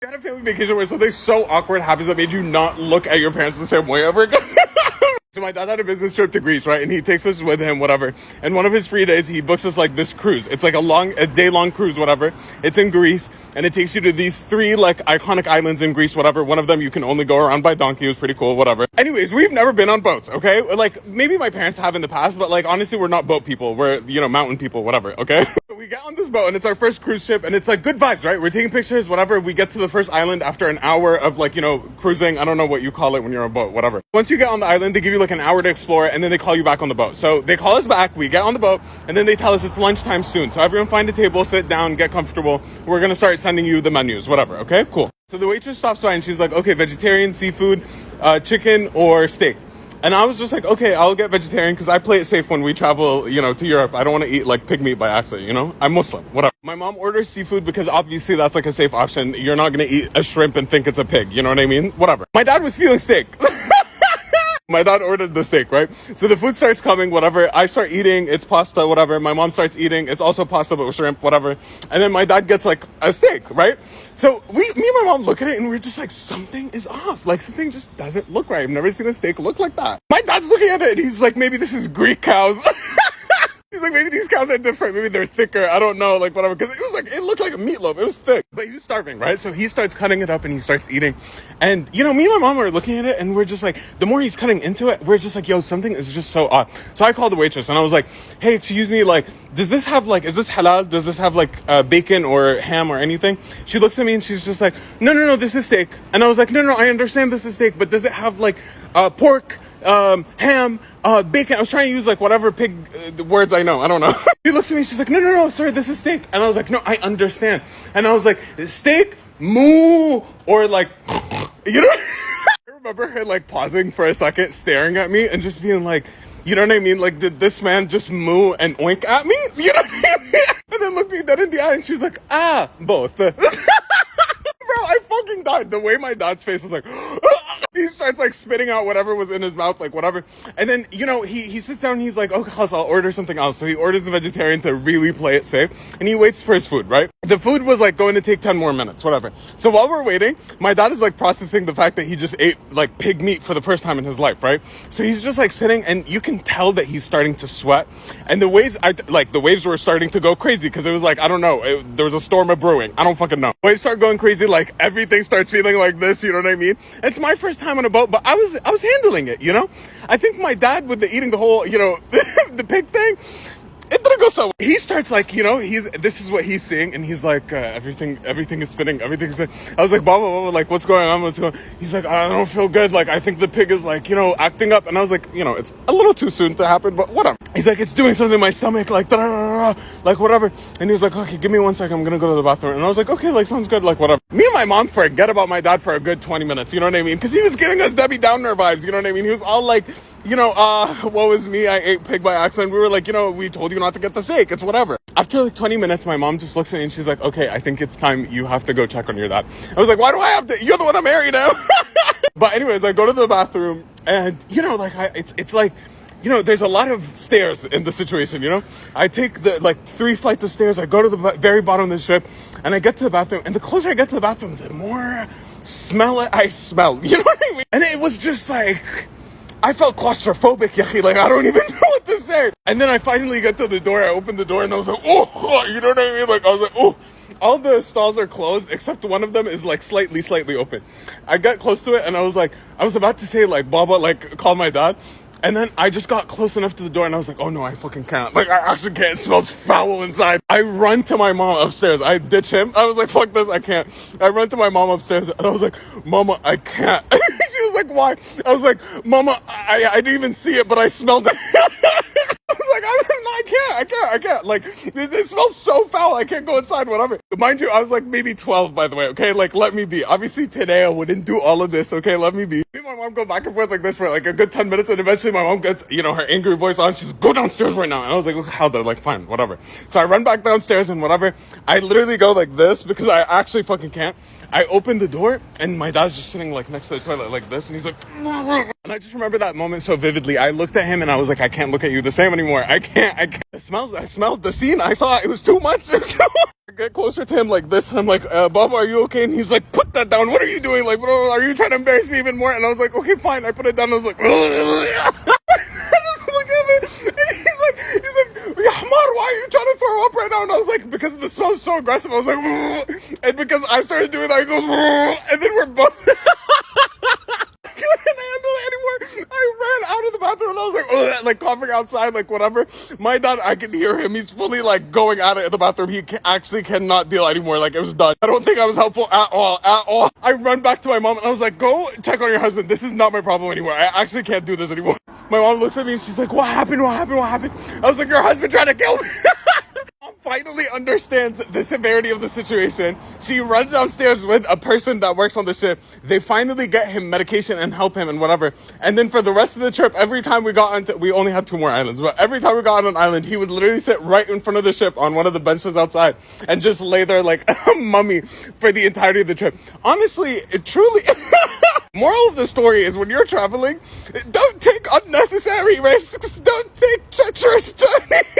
had a family vacation where something so awkward happens that made you not look at your parents the same way ever again. So my dad had a business trip to Greece, right? And he takes us with him, whatever. And one of his free days, he books us like this cruise. It's like a day-long cruise, whatever. It's in Greece, and it takes you to these 3 like iconic islands in Greece, whatever. One of them you can only go around by donkey. It was pretty cool, whatever. Anyways, we've never been on boats, okay? Like maybe my parents have in the past, but like honestly, we're not boat people. We're mountain people, whatever, okay? We get on this boat, and it's our first cruise ship, and it's like good vibes, right? We're taking pictures, whatever. We get to the first island after an hour of like cruising. I don't know what you call it when you're on a boat, whatever. Once you get on the island, they give you like an hour to explore, and then they call you back on the boat. So they call us back, we get on the boat, and then they tell us it's lunchtime soon. So everyone find a table, sit down, get comfortable. We're gonna start sending you the menus, whatever, okay? Cool. So the waitress stops by and she's like, okay, vegetarian, seafood, chicken, or steak. And I was just like, okay, I'll get vegetarian because I play it safe when we travel, to Europe. I don't want to eat like pig meat by accident, I'm Muslim, whatever. My mom orders seafood because obviously that's like a safe option. You're not going to eat a shrimp and think it's a pig, you know what I mean? Whatever. My dad was feeling steak. My dad ordered the steak, right? So the food starts coming, whatever. I start eating, it's pasta, whatever. My mom starts eating, it's also pasta but with shrimp, whatever. And then my dad gets like a steak, right? So me and my mom look at it and we're just like, something is off. Like something just doesn't look right. I've never seen a steak look like that. My dad's looking at it and he's like, maybe this is Greek cows. He's like, maybe these cows are different. Maybe they're thicker. I don't know, like whatever. Because it looked like a meatloaf. It was thick. But he was starving, right? So he starts cutting it up and he starts eating. And, me and my mom are looking at it and we're just like, the more he's cutting into it, we're just like, yo, something is just so odd. So I called the waitress and I was like, hey, excuse me, like, does this have like, is this halal? Does this have like bacon or ham or anything? She looks at me and she's just like, no, this is steak. And I was like, no, I understand this is steak, but does it have like pork, ham, bacon? I was trying to use like whatever pig words I know. I don't know. She looks at me. She's like, no, sir, this is steak. And I was like, no, I understand. And I was like, steak, moo, or like, I remember her like pausing for a second, staring at me and just being like, you know what I mean? Like, did this man just moo and oink at me? You know what I mean? And then looked me dead in the eye and she was like, both. Bro, I fucking died. The way my dad's face was like, he starts like spitting out whatever was in his mouth, like whatever. And then, he sits down and he's like, okay, I'll order something else. So he orders the vegetarian to really play it safe. And he waits for his food, right? The food was like going to take 10 more minutes, whatever. So while we're waiting, my dad is like processing the fact that he just ate like pig meat for the first time in his life, right? So he's just like sitting and you can tell that he's starting to sweat. And the waves were starting to go crazy because it was like, I don't know, there was a storm of brewing. I don't fucking know. Waves start going crazy, like everything starts feeling like this, you know what I mean? It's my first time on a boat, but I was handling it, I think my dad with the eating the whole, the pig thing, it didn't go so well. He starts like, this is what he's seeing, and he's like, everything is spinning, everything's spinning. I was like, Baba, like, what's going on? He's like, I don't feel good. Like, I think the pig is like, acting up. And I was like, it's a little too soon to happen, but whatever. He's like, it's doing something in my stomach, like, like whatever. And he was like, okay, give me 1 second. I'm going to go to the bathroom. And I was like, okay, like, sounds good, like, whatever. Me and my mom forget about my dad for a good 20 minutes, you know what I mean? Because he was giving us Debbie Downer vibes, you know what I mean? He was all like, what was me? I ate pig by accident. We were like, we told you not to get the steak. It's whatever. After like 20 minutes, my mom just looks at me and she's like, okay, I think it's time you have to go check on your dad. I was like, why do I have to? You're the one that married him. But anyways, I go to the bathroom and, it's like, there's a lot of stairs in the situation, I take the, like, 3 flights of stairs. I go to the very bottom of the ship and I get to the bathroom. And the closer I get to the bathroom, the more I smell. You know what I mean? And it was just like, I felt claustrophobic, yachi. Like, I don't even know what to say. And then I finally get to the door. I opened the door and I was like, oh, you know what I mean? Like, I was like, oh. All the stalls are closed except one of them is like slightly open. I got close to it and I was about to say like, Baba, like, call my dad. And then I just got close enough to the door and I was like, oh no, I fucking can't. Like, I actually can't. It smells foul inside. I run to my mom upstairs. I ditch him. I was like, fuck this, I can't. I run to my mom upstairs and I was like, Mama, I can't. She was like, why? I was like, Mama, I didn't even see it, but I smelled it. I was like, I can't. Like, it smells so foul. I can't go inside, whatever. Mind you, I was like maybe 12, by the way, okay? Like, let me be. Obviously, today I wouldn't do all of this, okay? Let me be. Me and my mom go back and forth like this for like a good 10 minutes, and eventually my mom gets, her angry voice on. She's, go downstairs right now. And I was like, look how they're like, fine, whatever. So I run back downstairs and whatever. I literally go like this because I actually fucking can't. I opened the door and my dad's just sitting like next to the toilet like this, and he's like, and I just remember that moment so vividly. I looked at him and I was like, I can't look at you the same anymore. I can't. I smelled the scene. I saw it was too much. I get closer to him like this, and I'm like, Bob, are you okay? And he's like, put that down. What are you doing? Like, are you trying to embarrass me even more? And I was like, okay, fine. I put it down. I was like, I just look at him, and he's like, ya Hamar, why are you trying to throw up right now? And I was like, because the smell is so aggressive. I was like, and because I started doing that, he goes, and then we're both. I couldn't handle it anymore. I ran out of the bathroom and I was like, ugh, like coughing outside, like whatever. My dad, I can hear him. He's fully like going at it in the bathroom. He actually cannot deal anymore. Like, it was done. I don't think I was helpful at all. I run back to my mom and I was like, go check on your husband. This is not my problem anymore. I actually can't do this anymore. My mom looks at me and she's like, what happened? I was like, your husband tried to kill me. Finally understands the severity of the situation. She runs downstairs with a person that works on the ship. They finally get him medication and help him and whatever. And then for the rest of the trip, every time we got onto, we only had 2 more islands, but every time we got on an island, he would literally sit right in front of the ship on one of the benches outside and just lay there like a mummy for the entirety of the trip. Honestly, it truly... Moral of the story is, when you're traveling, don't take unnecessary risks. Don't take treacherous journeys.